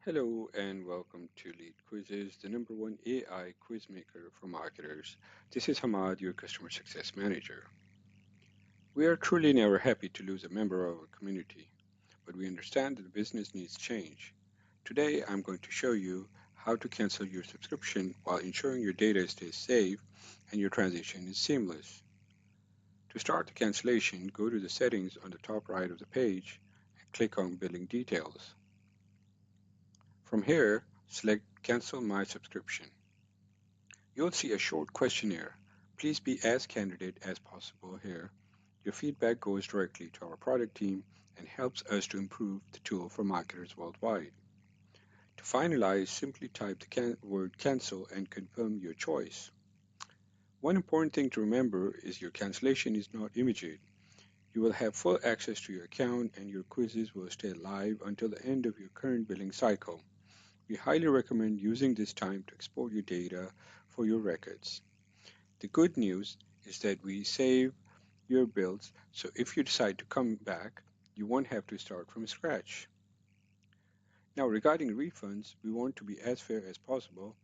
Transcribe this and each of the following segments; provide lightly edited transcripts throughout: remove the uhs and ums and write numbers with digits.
Hello and welcome to LeadQuizzes, the number one AI quiz maker for marketers. This is Hamad, your customer success manager. We are truly never happy to lose a member of our community, but we understand that the business needs change. Today, I'm going to show you how to cancel your subscription while ensuring your data stays safe and your transition is seamless. To start the cancellation, go to the settings on the top right of the page and click on Billing Details. From here, select Cancel My Subscription. You'll see a short questionnaire. Please be as candid as possible here. Your feedback goes directly to our product team and helps us to improve the tool for marketers worldwide. To finalize, simply type the word cancel and confirm your choice. One important thing to remember is your cancellation is not immediate. You will have full access to your account and your quizzes will stay live until the end of your current billing cycle. We highly recommend using this time to export your data for your records. The good news is that we save your bills, so if you decide to come back, you won't have to start from scratch. Now, regarding refunds, we want to be as fair as possible.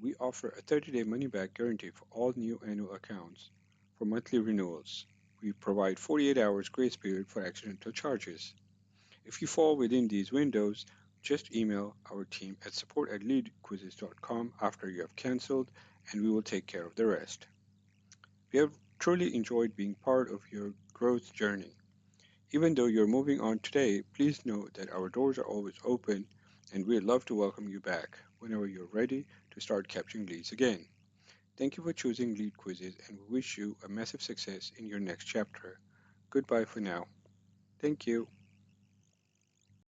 We offer a 30-day money-back guarantee for all new annual accounts. For monthly renewals, we provide 48 hours grace period for accidental charges. If you fall within these windows, just email our team at support@leadquizzes.com after you have canceled, and we will take care of the rest. We have truly enjoyed being part of your growth journey. Even though you're moving on today, please know that our doors are always open and we'd love to welcome you back whenever you're ready to start capturing leads again. Thank you for choosing Lead Quizzes and we wish you a massive success in your next chapter. Goodbye for now. Thank you.